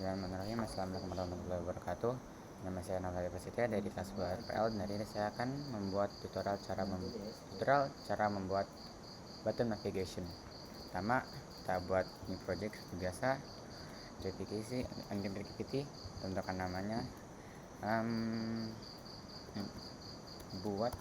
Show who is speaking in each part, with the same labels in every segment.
Speaker 1: Bismillahirrahmanirrahim. Assalamualaikum warahmatullahi wabarakatuh. Nama saya Nafari Prasetya dari kelas 2 RPL. Dari ini saya akan membuat tutorial cara membuat button navigation. Pertama, kita buat new project seperti biasa. Activity, tentukan namanya. Buat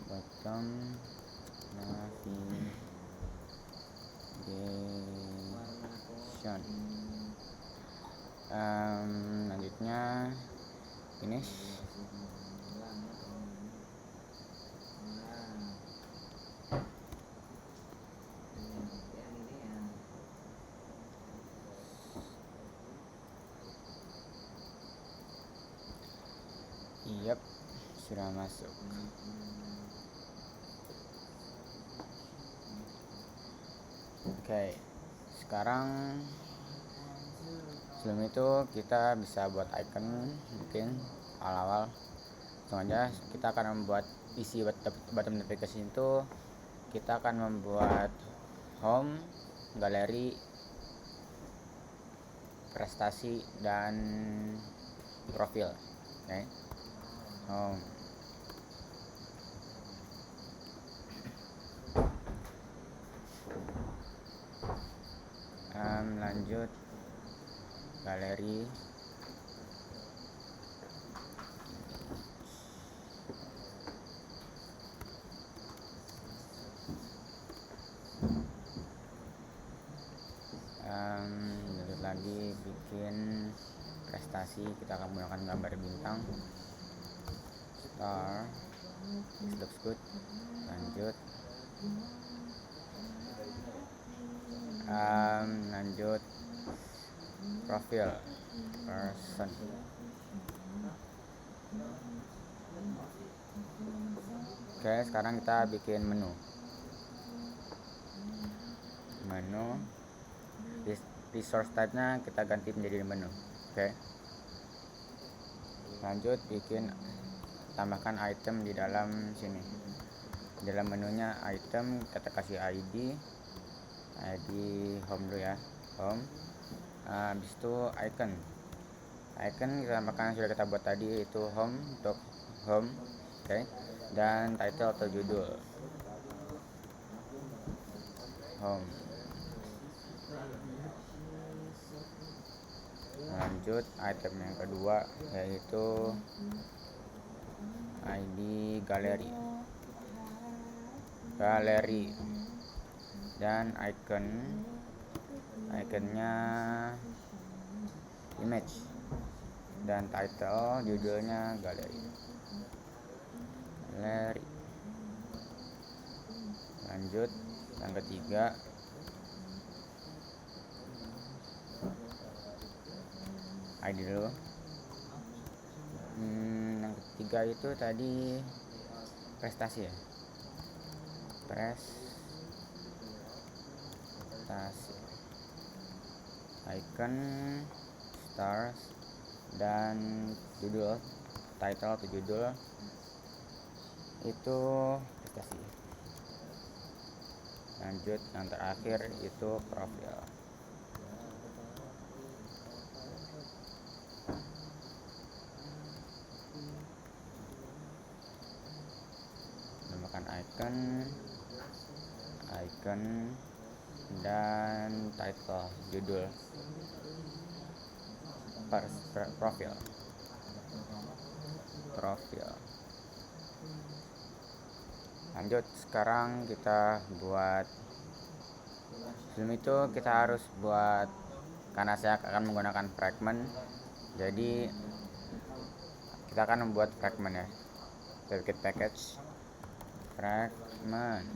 Speaker 1: button navigation. Selanjutnya finish. Yap, sudah masuk. Oke, sekarang sebelum itu kita bisa buat icon. Mungkin awal-awal langsung aja kita akan membuat isi button navigation itu. Kita akan membuat home, galeri, prestasi, dan profil. Oke, home, lanjut galeri, lanjut lagi bikin prestasi. Kita akan menggunakan gambar bintang, star, this looks good. Lanjut profil, person. Oke, sekarang kita bikin menu. Resource type nya kita ganti menjadi menu. Oke, lanjut bikin, tambahkan item di dalam sini. Dalam menunya item kita kasih ID home dulu ya, home. Habis itu icon kita tambahkan sudah kita buat tadi, itu home untuk home. Oke, dan title atau judul home. Lanjut item yang kedua yaitu ID galeri dan iconnya image, dan title judulnya galeri. Lanjut yang ketiga ID dulu. Yang ketiga itu tadi prestasi ya, prestasi, icon, stars, dan judul, title atau judul itu prestasi. Lanjut yang terakhir itu profil. Tambahkan icon dan title, judul, profil. Lanjut, sekarang kita buat, sebelum itu kita harus buat, karena saya akan menggunakan fragment, jadi kita akan membuat fragment ya. Kita bikin package fragment,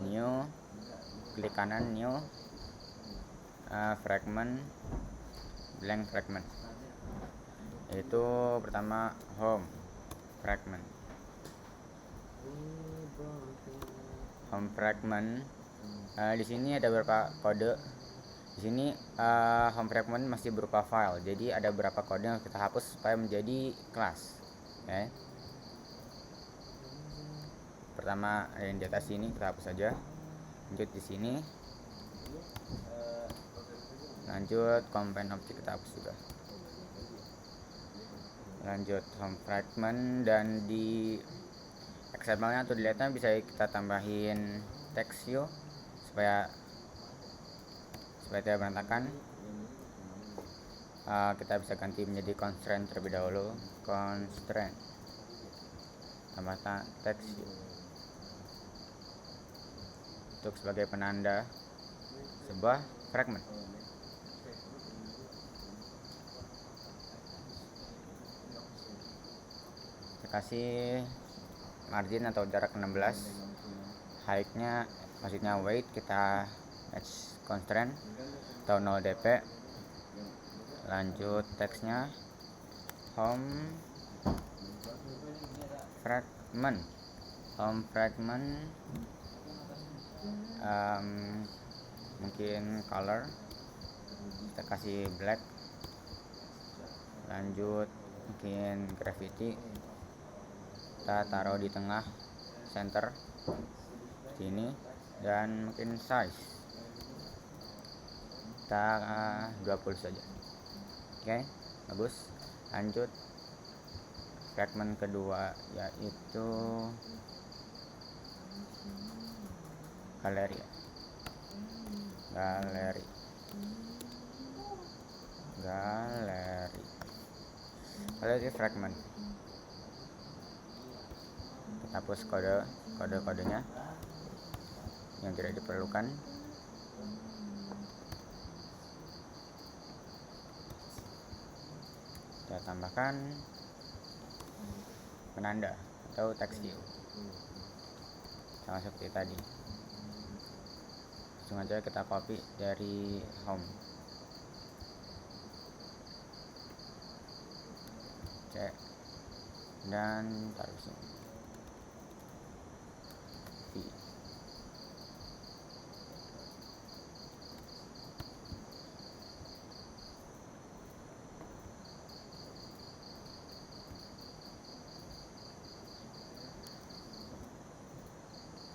Speaker 1: new, klik kanan, new, fragment, blank fragment. Itu pertama home fragment, Di sini ada beberapa kode. Di sini home fragment masih berupa file, jadi ada beberapa kode yang kita hapus supaya menjadi kelas. Okay. Pertama yang di atas ini kita hapus saja. Lanjut di sini. Lanjut component object kita hapus juga. Lanjut home fragment, dan di XML-nya atau delete-nya bisa kita tambahin text view supaya tidak berantakan. Kita bisa ganti menjadi constraint terlebih dahulu. Constraint tambah text view untuk sebagai penanda sebuah fragment. Kita kasih margin atau jarak 16, height-nya maksudnya weight kita match constraint atau 0 dp. Lanjut teksnya home fragment mungkin color kita kasih black. Lanjut mungkin graffiti kita taruh di tengah center sini, dan mungkin size kita 20 saja. Oke, bagus. Lanjut fragment kedua yaitu galeri. Fragment. Kita hapus kode-kodenya yang tidak diperlukan. Kita tambahkan penanda atau text view sama seperti tadi. Langsung aja kita copy dari home. Cek dan taruh sini.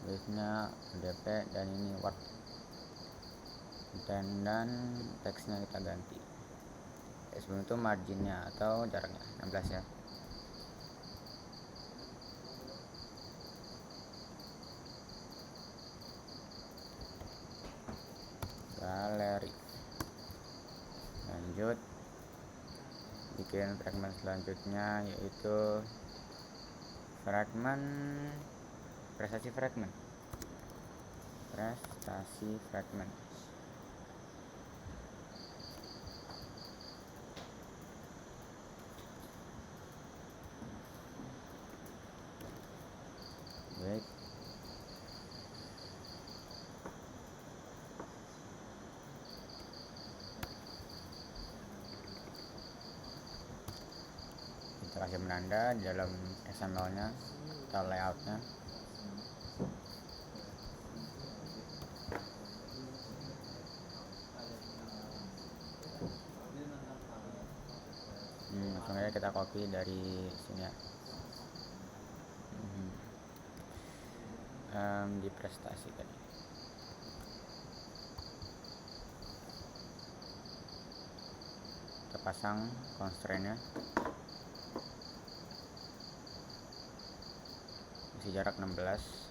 Speaker 1: Width-nya dp dan ini word, dan teksnya kita ganti. Sebelum itu marginnya atau jaraknya 16 ya. Galeri. Lanjut bikin fragment selanjutnya yaitu prestasi fragment. Baik. Kita kasih penanda di dalam XML-nya atau layout-nya. Langsung aja kita copy dari sini ya. Di prestasi tadi. Kita pasang constraint-nya. Isi jarak 16.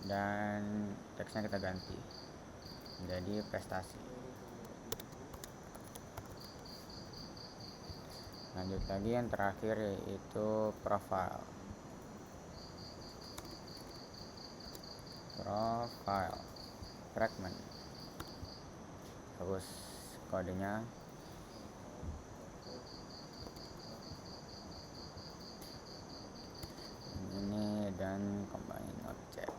Speaker 1: Dan teksnya kita ganti menjadi prestasi. Lanjut lagi yang terakhir yaitu profile fragment. Terus kodenya ini dan combine object.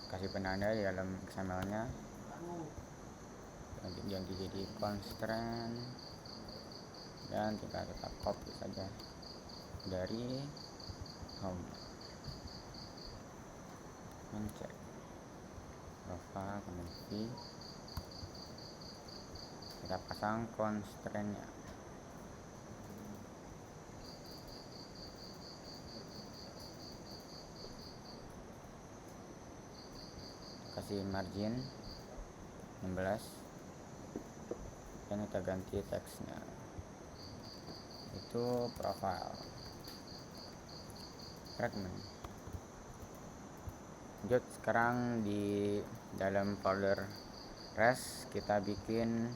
Speaker 1: Kasih penanda di dalam XML-nya. Lanjut ganti jadi constraint dan tinggal kita copy saja dari home, mencek profile, kemudian V, kita pasang constraint-nya. Kasih margin 16 dan kita ganti teksnya, itu profile fragment. Lanjut, sekarang di dalam folder rest kita bikin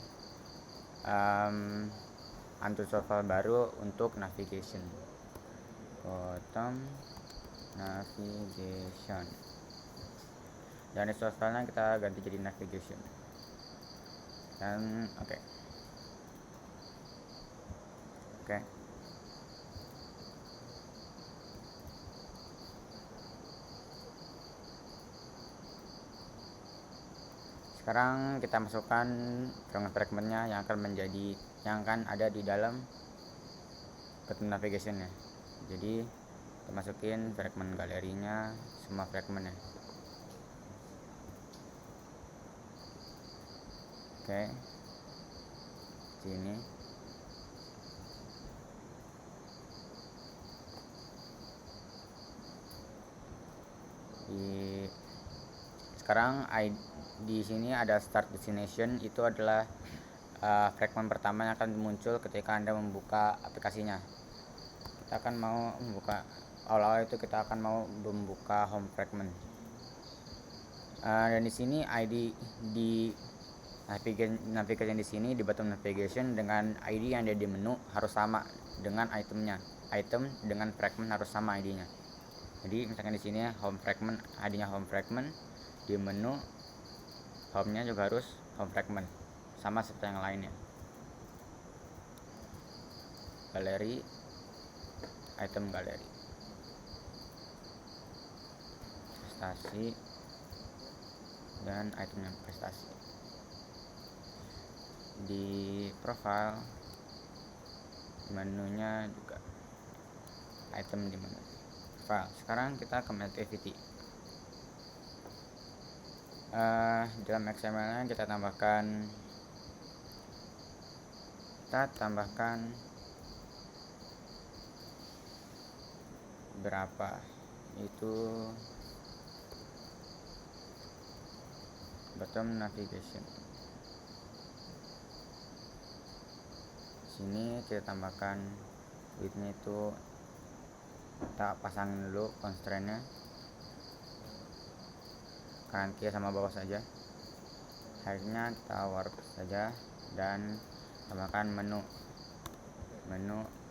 Speaker 1: Antutu file baru untuk navigation, bottom navigation, dan resource filenya kita ganti jadi navigation, dan oke. Sekarang kita masukkan fragment-fragmentnya yang akan ada di dalam button navigationnya. Jadi kita masukin fragment galerinya, semua fragmentnya. Oke, sini sekarang di sini ada start destination, itu adalah fragment pertama yang akan muncul ketika Anda membuka aplikasinya. Kita akan mau membuka awal-awal itu kita akan mau membuka home fragment. Dan di sini ID di navigation di sini di button navigation dengan ID yang ada di menu harus sama dengan itemnya. Item dengan fragment harus sama ID-nya. Jadi misalkan di sini home fragment, ID-nya home fragment, di menu home-nya juga harus home fragment sama seperti yang lainnya. Galeri, item galeri, prestasi, dan item yang prestasi. Di profile menunya juga item di menu file. Sekarang kita ke activity. Dalam XML-nya kita tambahkan berapa, itu bottom navigation. Sini kita tambahkan width-nya, itu kita pasang dulu constraint-nya kanan kiri sama bawah saja. Height-nya kita warp saja dan tambahkan menu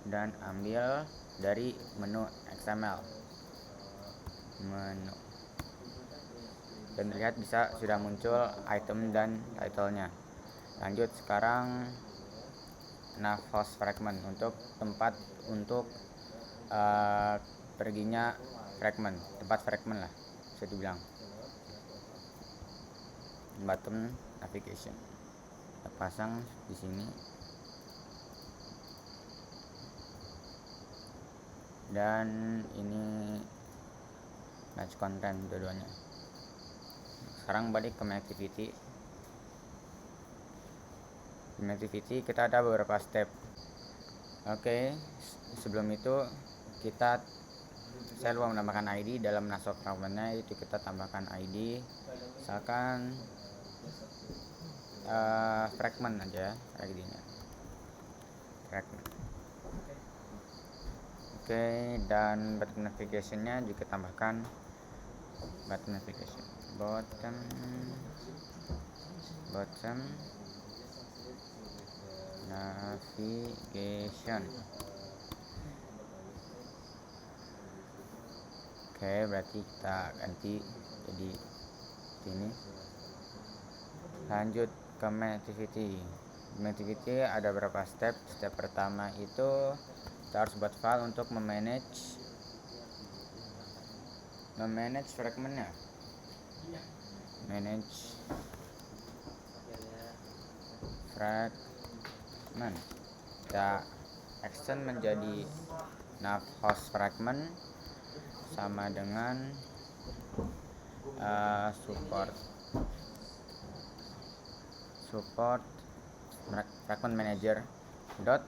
Speaker 1: dan ambil dari menu XML menu, dan terlihat sudah muncul item dan title-nya. Lanjut, sekarang nav host fragment untuk tempat untuk perginya tempat fragment lah bisa dibilang. Button navigation kita pasang di sini, dan ini match content dua-duanya. Sekarang balik ke activity. Di activity kita ada beberapa step. Oke, sebelum itu saya lupa menambahkan ID dalam nasab fragmentnya, itu kita tambahkan ID misalkan fragment aja ID-nya, fragment. Oke, dan button navigation-nya juga tambahkan button navigation, bottom navigation. Oke, berarti kita ganti jadi sini. Lanjut ke activity. Activity ada beberapa step. Step pertama itu kita harus buat file untuk memanage fragmentnya. Manage fragment. Kita extend menjadi nav host fragment sama dengan support fragment manager dot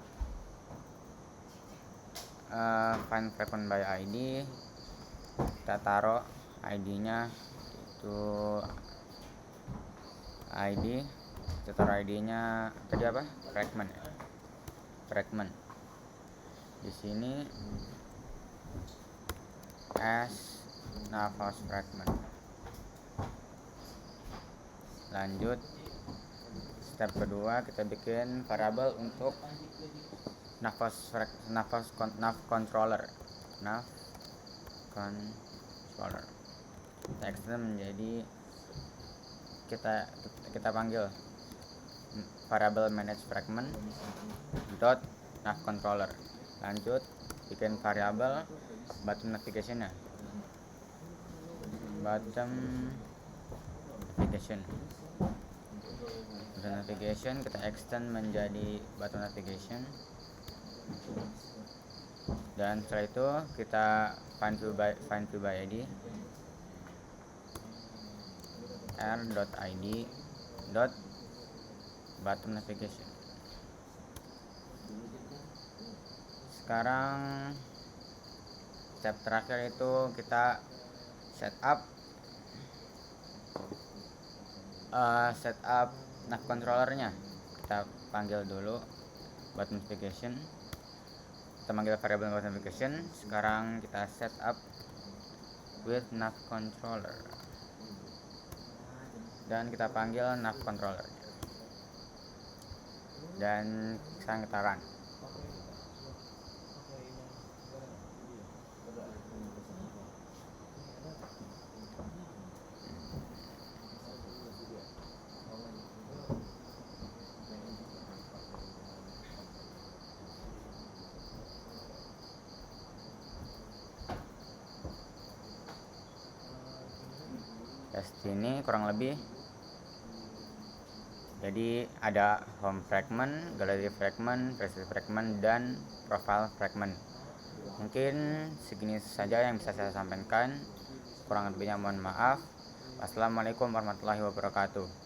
Speaker 1: find fragment by ID. Kita taruh ID-nya itu ID, kita taruh ID-nya tadi apa? Fragment. Di sini as nav host fragment. Lanjut step kedua, kita bikin variabel untuk nav controller. Kita extend menjadi kita panggil variabel manage fragment dot nav controller. Lanjut bikin variabel button navigation kita extend menjadi button navigation, dan setelah itu kita find view by ID r.id button navigation. Sekarang step terakhir itu kita setup nav controllernya. Kita panggil dulu button navigation, kita panggil variable button navigation. Sekarang kita setup with nav controller dan kita panggil nav controller, dan sekarang kita run. Sini kurang lebih, jadi ada home fragment, gallery fragment, preset fragment, dan profile fragment. Mungkin segini saja yang bisa saya sampaikan, kurang lebihnya mohon maaf. Wassalamualaikum warahmatullahi wabarakatuh.